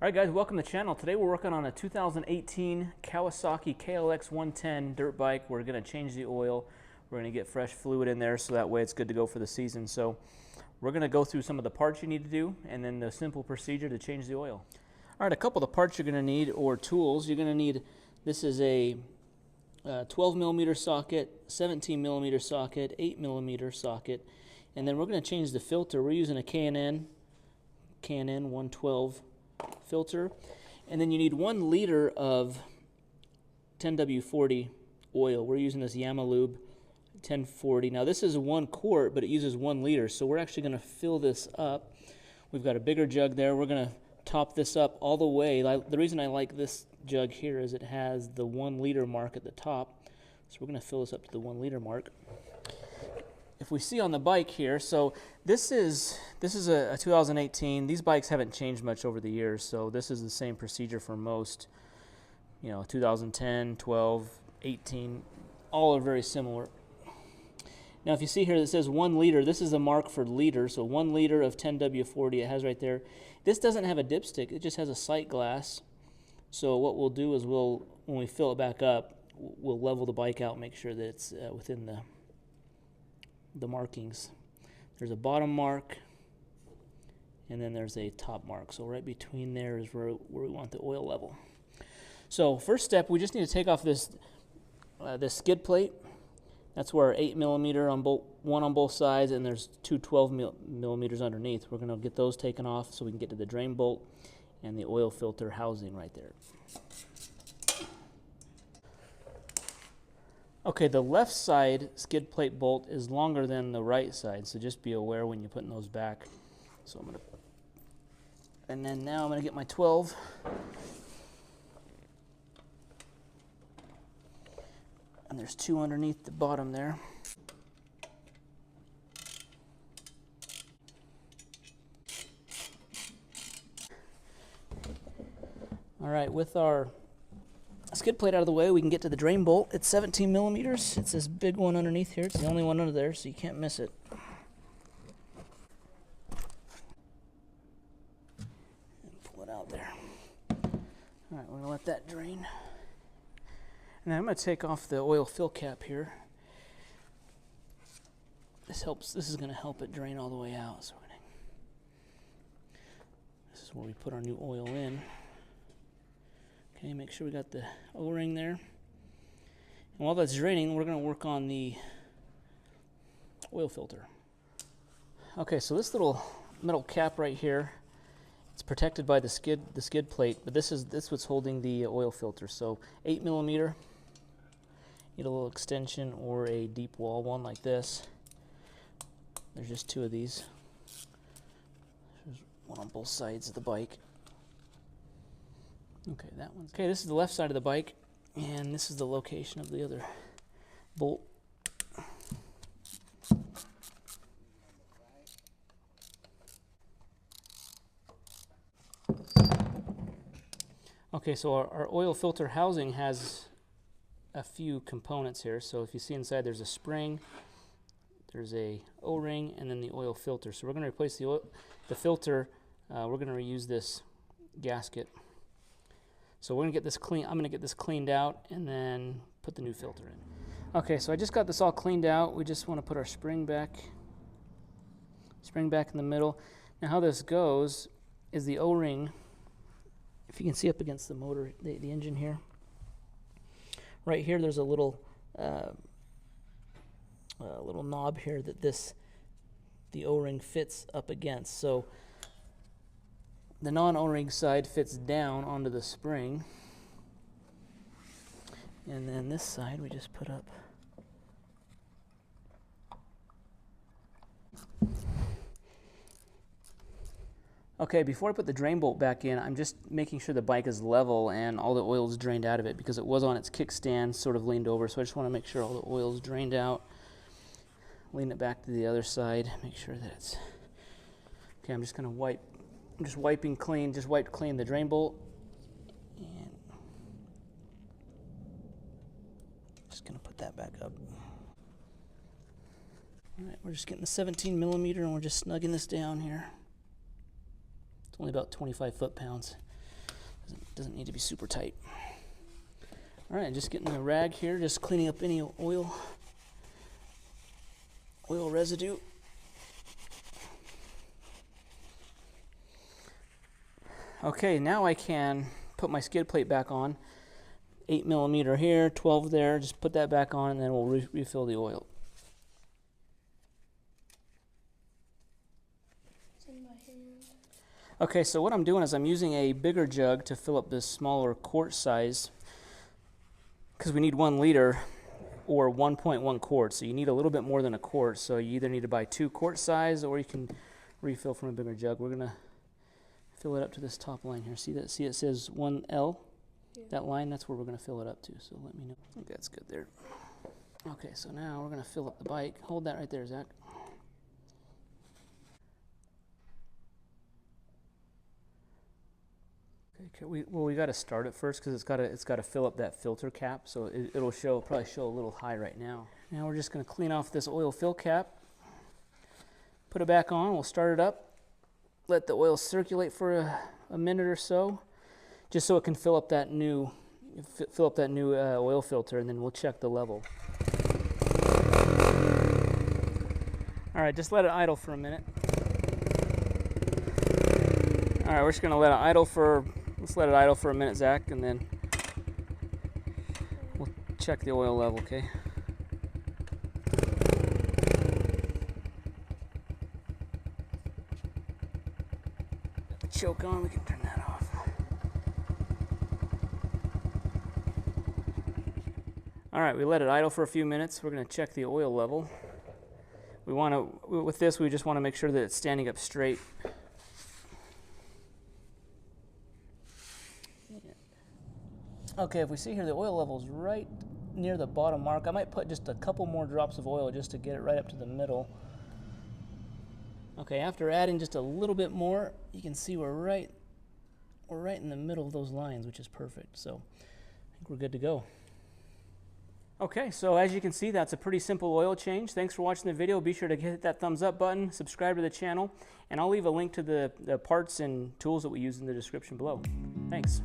Alright guys, welcome to the channel. Today we're working on a 2018 Kawasaki KLX110 dirt bike. We're going to change the oil. We're going to get fresh fluid in there so that way it's good to go for the season. So we're going to go through some of the parts you need to do and then the simple procedure to change the oil. Alright, a couple of the parts you're going to need, or tools, you're going to need, this is a 12 millimeter socket, 17 millimeter socket, 8 millimeter socket, and then we're going to change the filter. We're using a K&N 112 filter, and then you need 1 liter of 10W40 oil. We're using this Yamalube 1040. Now this is 1 quart, but it uses 1 liter, so we're actually going to fill this up. We've got a bigger jug there. We're going to top this up all the way. The reason I like this jug here is it has the 1 liter mark at the top, so we're going to fill this up to the 1 liter mark. If we see on the bike here, so this is a 2018. These bikes haven't changed much over the years, so this is the same procedure for most. 2010, 12, 18, all are very similar. Now if you see here that says 1 liter, this is a mark for liter, so 1 liter of 10W40 it has right there. This doesn't have a dipstick, it just has a sight glass. So what we'll do is when we fill it back up, we'll level the bike out, make sure that it's within the markings. There's a bottom mark and then there's a top mark, so right between there is where we want the oil level. So first step, we just need to take off this skid plate. That's where 8 millimeter on one on both sides, and there's two 12 millimeters underneath. We're going to get those taken off so we can get to the drain bolt and the oil filter housing right there. Okay, the left side skid plate bolt is longer than the right side, so just be aware when you're putting those back. So and then now I'm going to get my 12. And there's 2 underneath the bottom there. All right, with our skid plate out of the way, we can get to the drain bolt. It's 17 millimeters. It's this big one underneath here. It's the only one under there, so you can't miss it. And pull it out there. All right, we're going to let that drain. And I'm going to take off the oil fill cap here. This is going to help it drain all the way out. So this is where we put our new oil in. Okay, make sure we got the O-ring there. And while that's draining, we're going to work on the oil filter. Okay, so this little metal cap right here, it's protected by the skid plate, but this what's holding the oil filter. So 8 millimeter, need a little extension or a deep wall one like this. There's just 2 of these. There's one on both sides of the bike. Okay, that one's okay. This is the left side of the bike, and this is the location of the other bolt. Okay, so our oil filter housing has a few components here. So if you see inside, there's a spring, there's a O-ring, and then the oil filter. So we're going to replace the filter. We're going to reuse this gasket. So we're going to get this clean. I'm going to get this cleaned out and then put the new filter in. Okay, so I just got this all cleaned out. We just want to put our spring back in the middle. Now how this goes is the O-ring, if you can see up against the motor, the engine here. Right here there's a little knob here that the O-ring fits up against. So the non-O-ring side fits down onto the spring, and then this side we just put up. Okay, before I put the drain bolt back in, I'm just making sure the bike is level and all the oil is drained out of it, because it was on its kickstand, sort of leaned over, so I just want to make sure all the oil is drained out. Lean it back to the other side, make sure that it's okay. I'm just going to wipe. I'm just wiping clean, wipe clean the drain bolt, and just going to put that back up. All right, we're just getting the 17 millimeter and we're just snugging this down here. It's only about 25 foot-pounds. doesn't need to be super tight. All right, just getting a rag here, just cleaning up any oil residue. Okay, now I can put my skid plate back on. 8mm here, 12 there, just put that back on, and then we'll refill the oil. It's in my hand. Okay, so what I'm doing is I'm using a bigger jug to fill up this smaller quart size, because we need 1 liter or 1.1 quarts, so you need a little bit more than a quart, so you either need to buy 2 quart size or you can refill from a bigger jug. We're going to fill it up to this top line here. See that? See it says 1L? Yeah. That line, that's where we're going to fill it up to, so let me know. I think that's good there. Okay, so now we're going to fill up the bike. Hold that right there, Zach. Okay, we got to start it first because it's got to fill up that filter cap, so it'll probably show a little high right now. Now we're just going to clean off this oil fill cap, put it back on. We'll start it up, let the oil circulate for a minute or so, just so it can fill up that new oil filter, and then we'll check the level. All right, just let it idle for a minute. All right, we're just going to let it idle for. Let's let it idle for a minute, Zach, and then we'll check the oil level, okay? Choke on, we can turn that off. All right, we let it idle for a few minutes. We're going to check the oil level. With this, we just want to make sure that it's standing up straight. Okay, if we see here the oil level is right near the bottom mark, I might put just a couple more drops of oil just to get it right up to the middle. Okay, after adding just a little bit more, you can see we're right in the middle of those lines, which is perfect. So I think we're good to go. Okay, so as you can see, that's a pretty simple oil change. Thanks for watching the video. Be sure to hit that thumbs up button, subscribe to the channel, and I'll leave a link to the parts and tools that we use in the description below. Thanks.